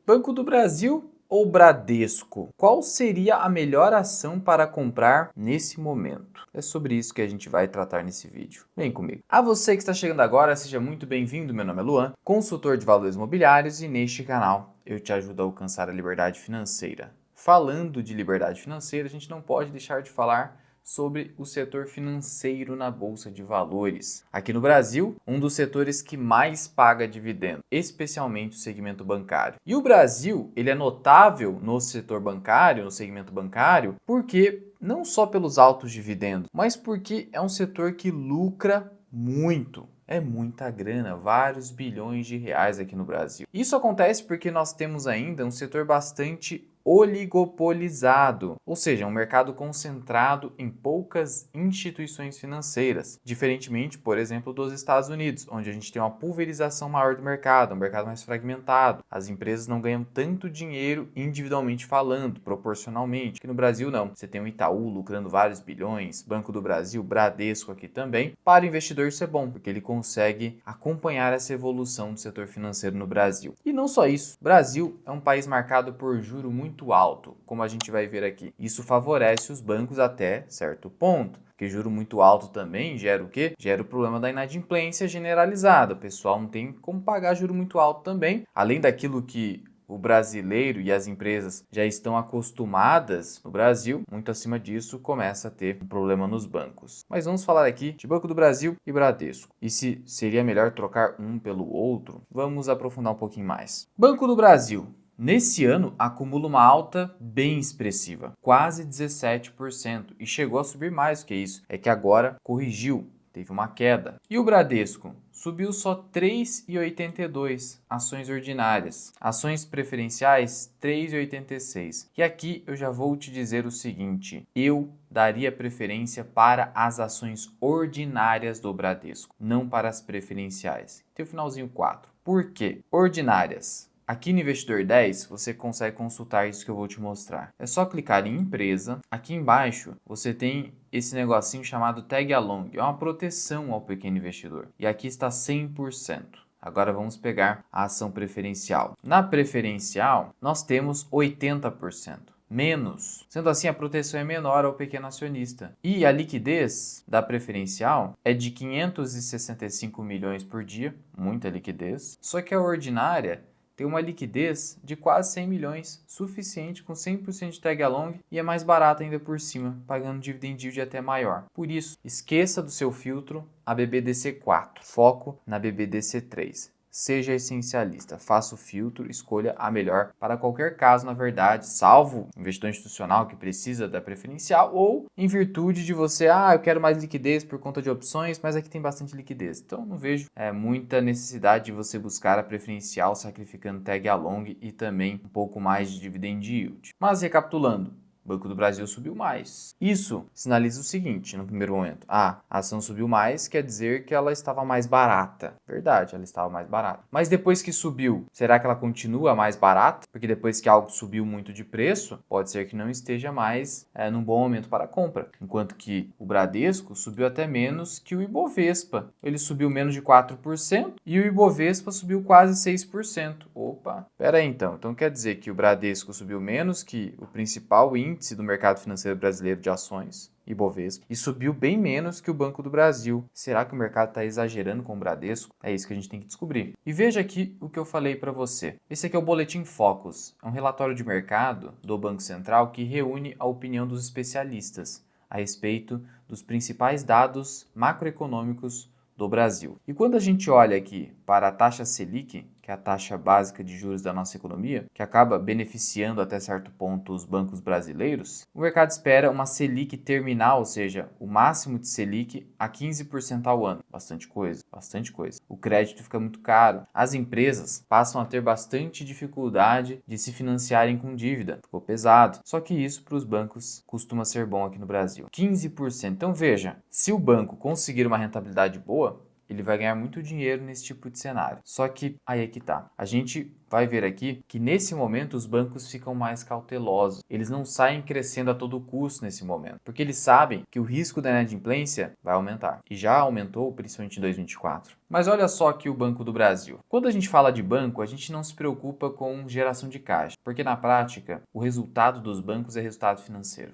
Banco do Brasil ou Bradesco? Qual seria a melhor ação para comprar nesse momento? É sobre isso que a gente vai tratar nesse vídeo. Vem comigo. A você que está chegando agora, seja muito bem-vindo. Meu nome é Luan, consultor de valores imobiliários, e neste canal eu te ajudo a alcançar a liberdade financeira. Falando de liberdade financeira, a gente não pode deixar de falar sobre o setor financeiro na Bolsa de Valores. Aqui no Brasil, um dos setores que mais paga dividendo, especialmente o segmento bancário. E o Brasil, ele é notável no setor bancário, no segmento bancário, porque não só pelos altos dividendos, mas porque é um setor que lucra muito. É muita grana, vários bilhões de reais aqui no Brasil. Isso acontece porque nós temos ainda um setor bastante oligopolizado, ou seja, um mercado concentrado em poucas instituições financeiras, diferentemente, por exemplo, dos Estados Unidos, onde a gente tem uma pulverização maior do mercado, um mercado mais fragmentado. As empresas não ganham tanto dinheiro individualmente falando, proporcionalmente. Aqui no Brasil não. Você tem o Itaú lucrando vários bilhões, Banco do Brasil, Bradesco aqui também. Para o investidor isso é bom, porque ele consegue acompanhar essa evolução do setor financeiro no Brasil. E não só isso, o Brasil é um país marcado por juro muito alto, como a gente vai ver aqui. Isso favorece os bancos até certo ponto, porque juro muito alto também gera o quê? Gera o problema da inadimplência generalizada. O pessoal não tem como pagar juro muito alto também, além daquilo que o brasileiro e as empresas já estão acostumadas no Brasil, muito acima disso começa a ter um problema nos bancos. Mas vamos falar aqui de Banco do Brasil e Bradesco. E se seria melhor trocar um pelo outro? Vamos aprofundar um pouquinho mais. Banco do Brasil. Nesse ano, acumula uma alta bem expressiva, quase 17%, e chegou a subir mais do que isso. É que agora corrigiu, teve uma queda. E o Bradesco? Subiu só 3,82 ações ordinárias. Ações preferenciais, 3,86. E aqui eu já vou te dizer o seguinte, eu daria preferência para as ações ordinárias do Bradesco, não para as preferenciais. Tem o finalzinho 4. Por quê? Ordinárias. Aqui no Investidor 10, você consegue consultar isso que eu vou te mostrar. É só clicar em empresa. Aqui embaixo, você tem esse negocinho chamado Tag Along. É uma proteção ao pequeno investidor. E aqui está 100%. Agora vamos pegar a ação preferencial. Na preferencial, nós temos 80%. Menos. Sendo assim, a proteção é menor ao pequeno acionista. E a liquidez da preferencial é de 565 milhões por dia, muita liquidez. Só que a ordinária tem uma liquidez de quase 100 milhões, suficiente com 100% de tag along, e é mais barata ainda por cima, pagando dividend yield até maior. Por isso, esqueça do seu filtro a BBDC4, foco na BBDC3. Seja essencialista, faça o filtro, escolha a melhor para qualquer caso, na verdade, salvo investidor institucional que precisa da preferencial ou em virtude de você, eu quero mais liquidez por conta de opções, mas aqui tem bastante liquidez. Então não vejo muita necessidade de você buscar a preferencial sacrificando tag along e também um pouco mais de dividend yield. Mas recapitulando, Banco do Brasil subiu mais. Isso sinaliza o seguinte, no primeiro momento. A ação subiu mais, quer dizer que ela estava mais barata. Verdade, ela estava mais barata. Mas depois que subiu, será que ela continua mais barata? Porque depois que algo subiu muito de preço, pode ser que não esteja mais num bom momento para compra. Enquanto que o Bradesco subiu até menos que o Ibovespa. Ele subiu menos de 4% e o Ibovespa subiu quase 6%. Opa, pera aí então. Então quer dizer que o Bradesco subiu menos que o principal índice do mercado financeiro brasileiro de ações, Ibovespa, e subiu bem menos que o Banco do Brasil. Será que o mercado está exagerando com o Bradesco? É isso que a gente tem que descobrir. E veja aqui o que eu falei para você. Esse aqui é o Boletim Focus. É um relatório de mercado do Banco Central que reúne a opinião dos especialistas a respeito dos principais dados macroeconômicos do Brasil. E quando a gente olha aqui para a taxa Selic, que é a taxa básica de juros da nossa economia, que acaba beneficiando até certo ponto os bancos brasileiros, o mercado espera uma Selic terminal, ou seja, o máximo de Selic a 15% ao ano. Bastante coisa, bastante coisa. O crédito fica muito caro. As empresas passam a ter bastante dificuldade de se financiarem com dívida. Ficou pesado. Só que isso para os bancos costuma ser bom aqui no Brasil. 15%. Então veja, se o banco conseguir uma rentabilidade boa, ele vai ganhar muito dinheiro nesse tipo de cenário. Só que aí é que tá. A gente vai ver aqui que nesse momento os bancos ficam mais cautelosos. Eles não saem crescendo a todo custo nesse momento, porque eles sabem que o risco da inadimplência vai aumentar. E já aumentou, principalmente em 2024. Mas olha só aqui o Banco do Brasil. Quando a gente fala de banco, a gente não se preocupa com geração de caixa, porque na prática, o resultado dos bancos é resultado financeiro.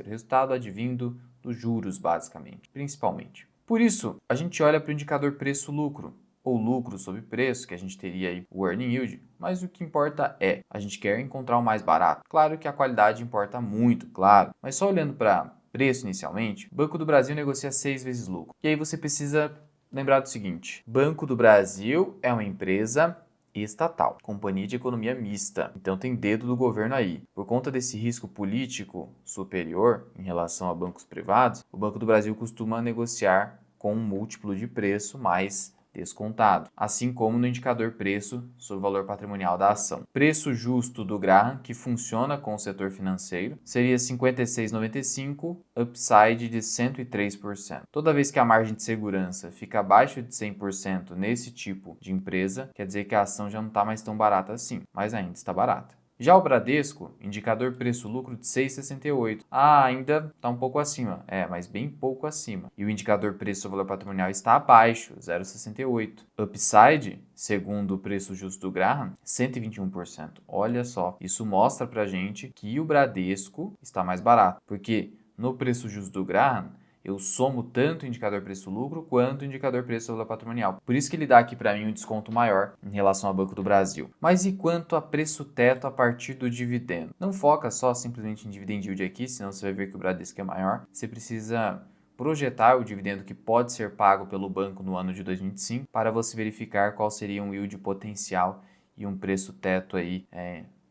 Resultado advindo dos juros, basicamente, principalmente. Por isso, a gente olha para o indicador preço-lucro, ou lucro sobre preço, que a gente teria aí o earning yield, mas o que importa é, a gente quer encontrar o mais barato. Claro que a qualidade importa muito, claro, mas só olhando para preço inicialmente, o Banco do Brasil negocia 6 vezes lucro. E aí você precisa lembrar do seguinte, Banco do Brasil é uma empresa estatal, companhia de economia mista. Então tem dedo do governo aí. Por conta desse risco político superior em relação a bancos privados, o Banco do Brasil costuma negociar com um múltiplo de preço mais descontado, assim como no indicador preço sobre o valor patrimonial da ação. Preço justo do Graham, que funciona com o setor financeiro, seria 56,95, upside de 103%. Toda vez que a margem de segurança fica abaixo de 100% nesse tipo de empresa, quer dizer que a ação já não está mais tão barata assim, mas ainda está barata. Já o Bradesco, indicador preço-lucro de 6,68. Ainda está um pouco acima. Mas bem pouco acima. E o indicador preço sobre valor patrimonial está abaixo, 0,68. Upside, segundo o preço justo do Graham, 121%. Olha só, isso mostra pra gente que o Bradesco está mais barato. Porque no preço justo do Graham, eu somo tanto o indicador preço-lucro quanto o indicador preço patrimonial. Por isso que ele dá aqui para mim um desconto maior em relação ao Banco do Brasil. Mas e quanto a preço teto a partir do dividendo? Não foca só simplesmente em dividend yield aqui, senão você vai ver que o Bradesco é maior. Você precisa projetar o dividendo que pode ser pago pelo banco no ano de 2025 para você verificar qual seria um yield potencial e um preço teto aí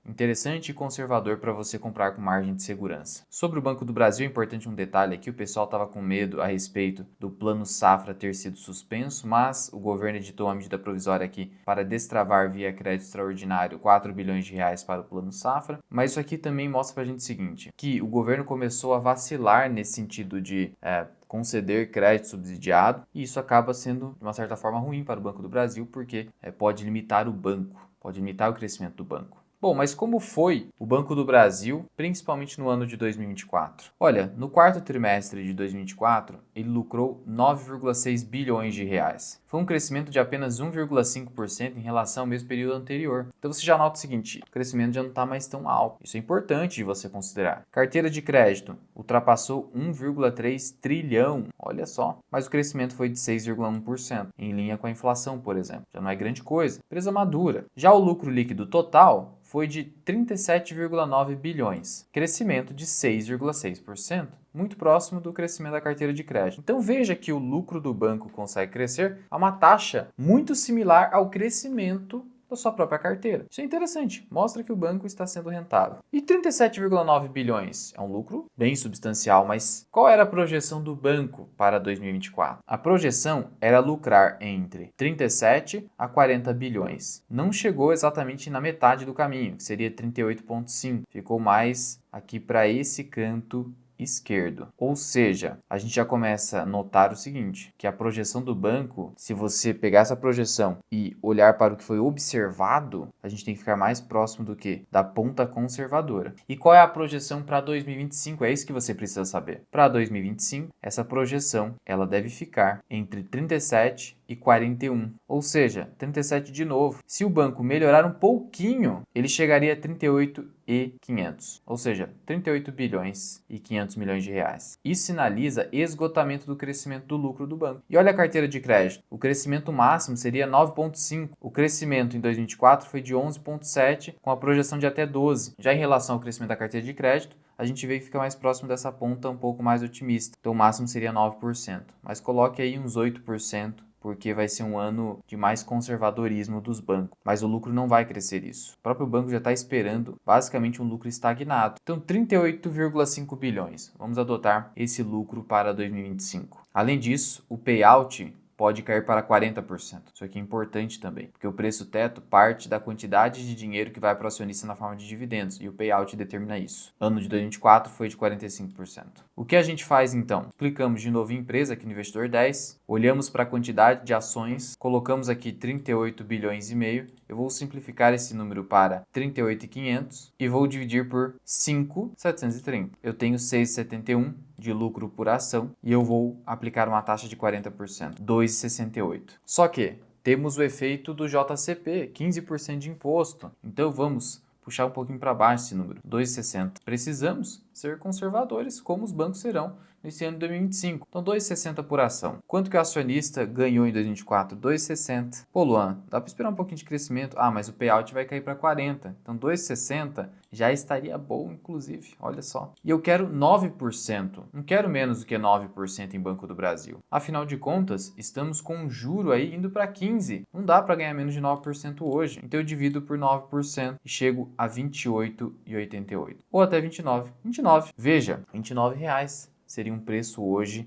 interessante e conservador para você comprar com margem de segurança. Sobre o Banco do Brasil, é importante um detalhe aqui, o pessoal estava com medo a respeito do plano safra ter sido suspenso, mas o governo editou uma medida provisória aqui para destravar via crédito extraordinário 4 bilhões de reais para o plano safra, mas isso aqui também mostra para a gente o seguinte, que o governo começou a vacilar nesse sentido de conceder crédito subsidiado, e isso acaba sendo, de uma certa forma, ruim para o Banco do Brasil, porque pode limitar o banco, pode limitar o crescimento do banco. Bom, mas como foi o Banco do Brasil, principalmente no ano de 2024? Olha, no quarto trimestre de 2024, ele lucrou 9,6 bilhões de reais. Foi um crescimento de apenas 1,5% em relação ao mesmo período anterior. Então você já nota o seguinte, o crescimento já não está mais tão alto. Isso é importante de você considerar. Carteira de crédito ultrapassou 1,3 trilhão, olha só. Mas o crescimento foi de 6,1%, em linha com a inflação, por exemplo. Já não é grande coisa. Empresa madura. Já o lucro líquido total foi de 37,9 bilhões, crescimento de 6,6%, muito próximo do crescimento da carteira de crédito. Então veja que o lucro do banco consegue crescer a uma taxa muito similar ao crescimento da sua própria carteira. Isso é interessante, mostra que o banco está sendo rentável. E 37,9 bilhões é um lucro bem substancial, mas qual era a projeção do banco para 2024? A projeção era lucrar entre 37 a 40 bilhões. Não chegou exatamente na metade do caminho, que seria 38,5. Ficou mais aqui para esse canto esquerdo. Ou seja, a gente já começa a notar o seguinte, que a projeção do banco, se você pegar essa projeção e olhar para o que foi observado, a gente tem que ficar mais próximo do que? Da ponta conservadora. E qual é a projeção para 2025? É isso que você precisa saber. Para 2025, essa projeção, ela deve ficar entre 37 e 41, ou seja, 37 de novo. Se o banco melhorar um pouquinho, ele chegaria a 38,500, ou seja, 38 bilhões e 500 milhões de reais. Isso sinaliza esgotamento do crescimento do lucro do banco. E olha a carteira de crédito. O crescimento máximo seria 9,5. O crescimento em 2024 foi de 11,7, com a projeção de até 12. Já em relação ao crescimento da carteira de crédito, a gente vê que fica mais próximo dessa ponta um pouco mais otimista. Então o máximo seria 9%, mas coloque aí uns 8%, porque vai ser um ano de mais conservadorismo dos bancos. Mas o lucro não vai crescer isso. O próprio banco já está esperando basicamente um lucro estagnado. Então 38,5 bilhões. Vamos adotar esse lucro para 2025. Além disso, o payout pode cair para 40%. Isso aqui é importante também, porque o preço teto parte da quantidade de dinheiro que vai para o acionista na forma de dividendos, e o payout determina isso. Ano de 2024 foi de 45%. O que a gente faz então? Clicamos de novo em empresa aqui no Investidor 10, olhamos para a quantidade de ações, colocamos aqui 38 bilhões e meio, eu vou simplificar esse número para 38.500 e vou dividir por 5.730. Eu tenho 6,71 de lucro por ação e eu vou aplicar uma taxa de 40%, 2,68. Só que temos o efeito do JCP, 15% de imposto. Então vamos puxar um pouquinho para baixo esse número, 2,60. Precisamos ser conservadores, como os bancos serão nesse ano de 2025. Então, 2,60 por ação. Quanto que o acionista ganhou em 2024? 2,60. Pô, Luan, dá para esperar um pouquinho de crescimento? Ah, mas o payout vai cair para 40. Então, 2,60 já estaria bom, inclusive. Olha só. E eu quero 9%. Não quero menos do que 9% em Banco do Brasil. Afinal de contas, estamos com um juro aí indo para 15%. Não dá para ganhar menos de 9% hoje. Então, eu divido por 9% e chego a 28,88. Ou até 29. 29. Veja, R$29 seria um preço hoje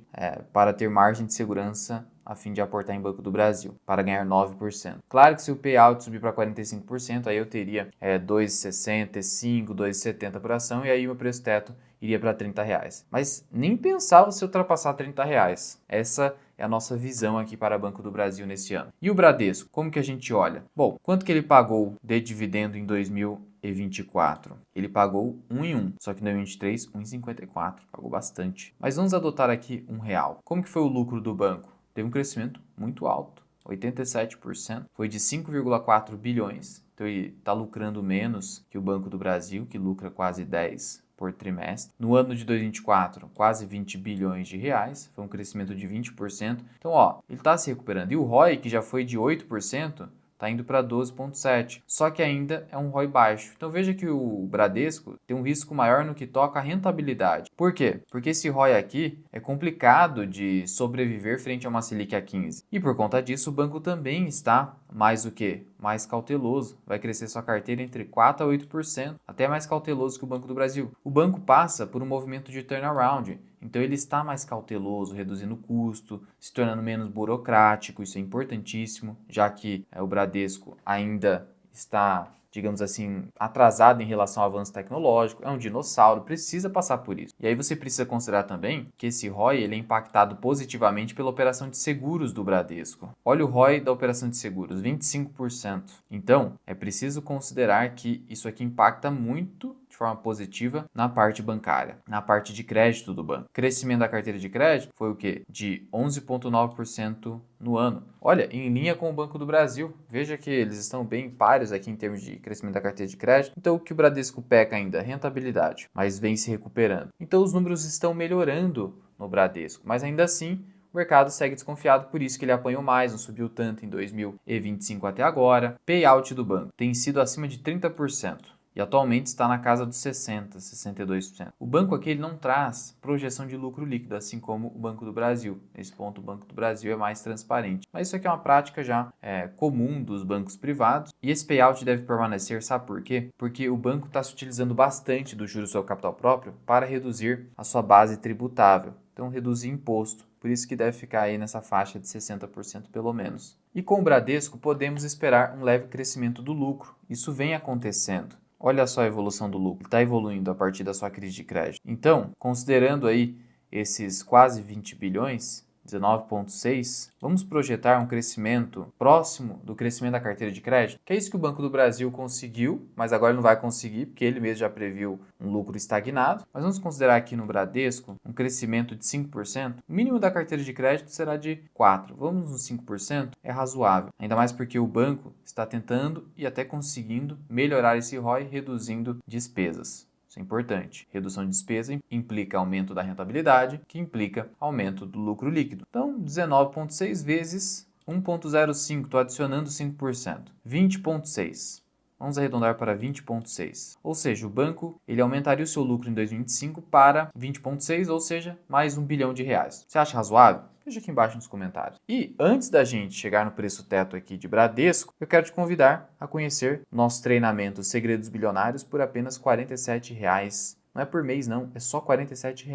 para ter margem de segurança a fim de aportar em Banco do Brasil, para ganhar 9%. Claro que se o payout subir para 45%, aí eu teria 2,65, 2,70 por ação, e aí o meu preço teto iria para R$30. Mas nem pensava se ultrapassar R$30. Essa é a nossa visão aqui para Banco do Brasil nesse ano. E o Bradesco, como que a gente olha? Bom, quanto que ele pagou de dividendo em 2024? Ele pagou 1 em 1, só que em 2023, 1,54. Pagou bastante. Mas vamos adotar aqui R$1. Como que foi o lucro do banco? Teve um crescimento muito alto, 87%. Foi de 5,4 bilhões. Então ele está lucrando menos que o Banco do Brasil, que lucra quase 10 por trimestre. No ano de 2024, quase 20 bilhões de reais, foi um crescimento de 20%. Então, ele está se recuperando. E o ROI, que já foi de 8%, está indo para 12,7%. Só que ainda é um ROI baixo. Então veja que o Bradesco tem um risco maior no que toca à rentabilidade. Por quê? Porque esse ROI aqui é complicado de sobreviver frente a uma Selic a 15%. E por conta disso, o banco também está mais o quê? Mais cauteloso. Vai crescer sua carteira entre 4% a 8%, até mais cauteloso que o Banco do Brasil. O banco passa por um movimento de turnaround. Então ele está mais cauteloso, reduzindo o custo, se tornando menos burocrático, isso é importantíssimo, já que o Bradesco ainda está, digamos assim, atrasado em relação ao avanço tecnológico, é um dinossauro, precisa passar por isso. E aí você precisa considerar também que esse ROI ele é impactado positivamente pela operação de seguros do Bradesco. Olha o ROI da operação de seguros, 25%. Então, é preciso considerar que isso aqui impacta muito de forma positiva na parte bancária, na parte de crédito do banco. O crescimento da carteira de crédito foi o quê? De 11,9% no ano. Olha, em linha com o Banco do Brasil. Veja que eles estão bem páreos aqui em termos de crescimento da carteira de crédito. Então, o que o Bradesco peca ainda? Rentabilidade, mas vem se recuperando. Então, os números estão melhorando no Bradesco, mas ainda assim, o mercado segue desconfiado, por isso que ele apanhou mais, não subiu tanto em 2025 até agora. Payout do banco tem sido acima de 30%. E atualmente está na casa dos 60%, 62%. O banco aqui ele não traz projeção de lucro líquido, assim como o Banco do Brasil. Nesse ponto, o Banco do Brasil é mais transparente. Mas isso aqui é uma prática já comum dos bancos privados. E esse payout deve permanecer, sabe por quê? Porque o banco está se utilizando bastante do juros sobre capital próprio para reduzir a sua base tributável. Então, reduzir imposto. Por isso que deve ficar aí nessa faixa de 60% pelo menos. E com o Bradesco, podemos esperar um leve crescimento do lucro. Isso vem acontecendo. Olha só a evolução do lucro, está evoluindo a partir da sua crise de crédito. Então, considerando aí esses quase 20 bilhões, 19,6, vamos projetar um crescimento próximo do crescimento da carteira de crédito, que é isso que o Banco do Brasil conseguiu, mas agora ele não vai conseguir, porque ele mesmo já previu um lucro estagnado. Mas vamos considerar aqui no Bradesco um crescimento de 5%, o mínimo da carteira de crédito será de 4%. Vamos nos 5%, é razoável, ainda mais porque o banco está tentando e até conseguindo melhorar esse ROI reduzindo despesas. Isso é importante. Redução de despesa implica aumento da rentabilidade, que implica aumento do lucro líquido. Então, 19,6 vezes 1,05, estou adicionando 5%. 20,6. Vamos arredondar para 20,6. Ou seja, o banco ele aumentaria o seu lucro em 2025 para 20,6, ou seja, mais R$1 bilhão. Você acha razoável? Deixa aqui embaixo nos comentários. E antes da gente chegar no preço teto aqui de Bradesco, eu quero te convidar a conhecer nosso treinamento Segredos Bilionários por apenas R$47 Não é por mês não, é só R$ 47.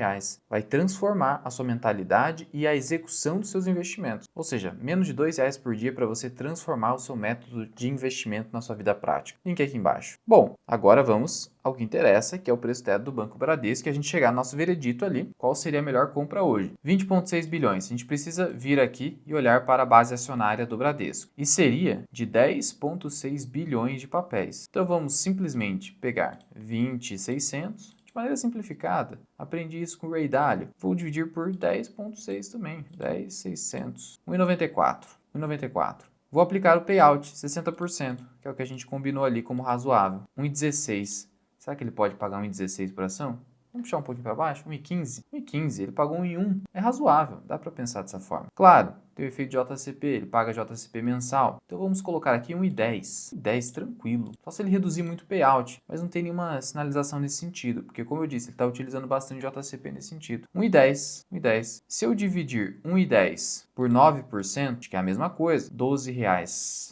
Vai transformar a sua mentalidade e a execução dos seus investimentos. Ou seja, menos de R$ 2 por dia para você transformar o seu método de investimento na sua vida prática. Link aqui embaixo. Bom, agora vamos ao que interessa, que é o preço teto do Banco Bradesco, que a gente chegar no nosso veredito ali, qual seria a melhor compra hoje. 20,6 bilhões. A gente precisa vir aqui e olhar para a base acionária do Bradesco. E seria de 10,6 bilhões de papéis. Então vamos simplesmente pegar 20,600 de maneira simplificada. Aprendi isso com o Ray Dalio. Vou dividir por 10,6 também. 10,600. 1,94. 1,94. Vou aplicar o payout, 60%, que é o que a gente combinou ali como razoável. 1,16. Será que ele pode pagar 1,16 por ação? Vamos puxar um pouquinho para baixo? 1,15. 1,15, ele pagou 1,1. É razoável, dá para pensar dessa forma. Claro, tem o efeito de JCP, ele paga JCP mensal. Então vamos colocar aqui 1,10. 1,10 tranquilo. Só se ele reduzir muito o payout, mas não tem nenhuma sinalização nesse sentido, porque como eu disse, ele está utilizando bastante JCP nesse sentido. 1,10. 1,10. Se eu dividir 1,10 por 9%, que é a mesma coisa, R$ 12. R$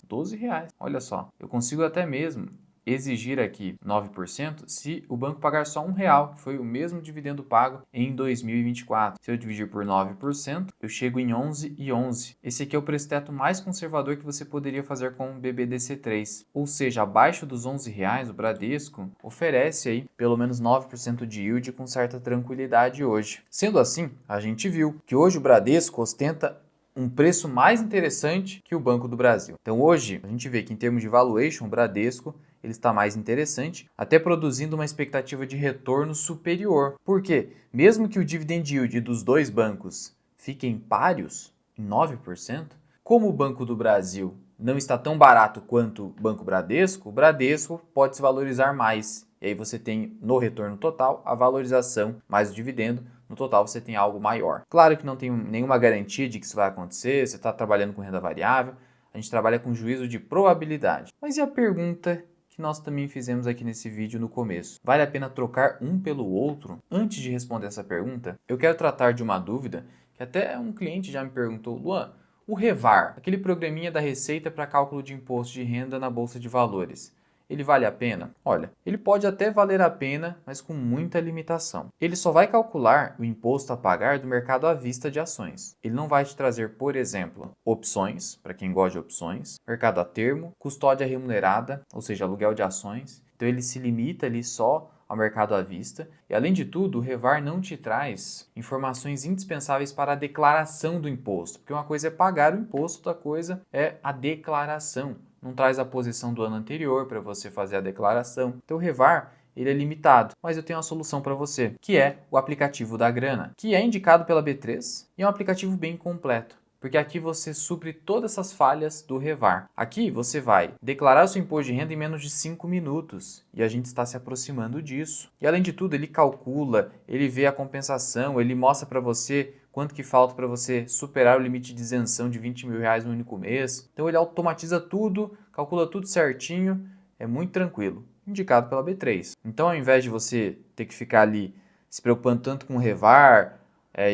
12. Olha só, eu consigo até mesmo exigir aqui 9% se o banco pagar só R$1, que foi o mesmo dividendo pago em 2024. Se eu dividir por 9%, eu chego em 11,11. Esse aqui é o preço teto mais conservador que você poderia fazer com o BBDC3. Ou seja, abaixo dos R$11, o Bradesco oferece aí pelo menos 9% de yield com certa tranquilidade hoje. Sendo assim, a gente viu que hoje o Bradesco ostenta um preço mais interessante que o Banco do Brasil. Então hoje a gente vê que em termos de valuation, o Bradesco ele está mais interessante, até produzindo uma expectativa de retorno superior. Por quê? Mesmo que o dividend yield dos dois bancos fiquem páreos, em 9%, como o Banco do Brasil não está tão barato quanto o Banco Bradesco, o Bradesco pode se valorizar mais. E aí você tem no retorno total a valorização mais o dividendo. No total você tem algo maior. Claro que não tem nenhuma garantia de que isso vai acontecer, você está trabalhando com renda variável, a gente trabalha com juízo de probabilidade. Mas e a pergunta que nós também fizemos aqui nesse vídeo no começo? Vale a pena trocar um pelo outro? Antes de responder essa pergunta, eu quero tratar de uma dúvida que até um cliente já me perguntou: Luan, o Revar, aquele programinha da Receita para cálculo de imposto de renda na Bolsa de Valores, ele vale a pena? Olha, ele pode até valer a pena, mas com muita limitação. Ele só vai calcular o imposto a pagar do mercado à vista de ações. Ele não vai te trazer, por exemplo, opções, para quem gosta de opções, mercado a termo, custódia remunerada, ou seja, aluguel de ações. Então ele se limita ali só ao mercado à vista. E além de tudo, o Revar não te traz informações indispensáveis para a declaração do imposto, porque uma coisa é pagar o imposto, outra coisa é a declaração. Não traz a posição do ano anterior para você fazer a declaração. Então o Revar ele é limitado, mas eu tenho uma solução para você, que é o aplicativo da Grana, que é indicado pela B3 e é um aplicativo bem completo. Porque aqui você supre todas essas falhas do Revar. Aqui você vai declarar o seu imposto de renda em menos de 5 minutos. E a gente está se aproximando disso. E além de tudo, ele calcula, ele vê a compensação, ele mostra para você quanto que falta para você superar o limite de isenção de R$20 mil no único mês. Então ele automatiza tudo, calcula tudo certinho, é muito tranquilo. Indicado pela B3. Então ao invés de você ter que ficar ali se preocupando tanto com o Revar,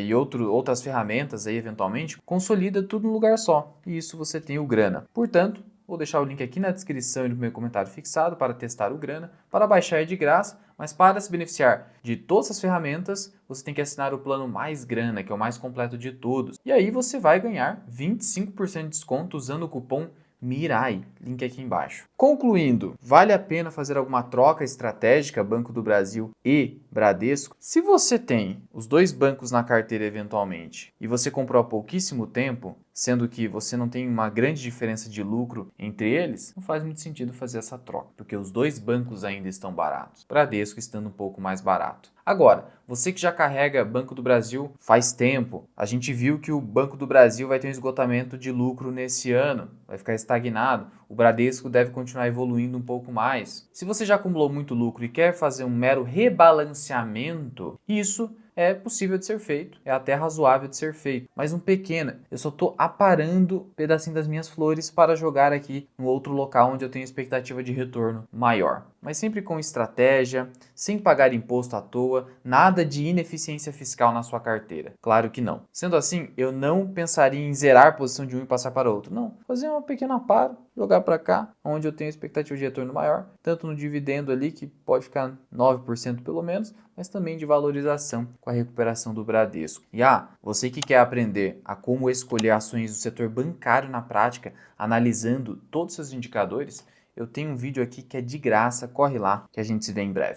e outras ferramentas aí eventualmente, consolida tudo num lugar só. E isso você tem o Grana. Portanto, vou deixar o link aqui na descrição e no meu comentário fixado para testar o Grana. Para baixar é de graça, mas para se beneficiar de todas as ferramentas, você tem que assinar o plano Mais Grana, que é o mais completo de todos. E aí você vai ganhar 25% de desconto usando o cupom Mirai, link aqui embaixo. Concluindo, vale a pena fazer alguma troca estratégica Banco do Brasil e Bradesco? Se você tem os dois bancos na carteira eventualmente e você comprou há pouquíssimo tempo, sendo que você não tem uma grande diferença de lucro entre eles, não faz muito sentido fazer essa troca, porque os dois bancos ainda estão baratos, Bradesco estando um pouco mais barato. Agora, você que já carrega Banco do Brasil faz tempo, a gente viu que o Banco do Brasil vai ter um esgotamento de lucro nesse ano, vai ficar estagnado, o Bradesco deve continuar evoluindo um pouco mais. Se você já acumulou muito lucro e quer fazer um mero rebalanceamento, isso é possível de ser feito, é até razoável de ser feito, mas um pequeno, eu só estou aparando um pedacinho das minhas flores para jogar aqui no outro local onde eu tenho expectativa de retorno maior. Mas sempre com estratégia, sem pagar imposto à toa, nada nada de ineficiência fiscal na sua carteira? Claro que não. Sendo assim, eu não pensaria em zerar a posição de um e passar para outro. Não, fazer uma pequena paro, jogar para cá, onde eu tenho expectativa de retorno maior, tanto no dividendo ali, que pode ficar 9% pelo menos, mas também de valorização com a recuperação do Bradesco. E você que quer aprender a como escolher ações do setor bancário na prática, analisando todos os seus indicadores, eu tenho um vídeo aqui que é de graça, corre lá que a gente se vê em breve.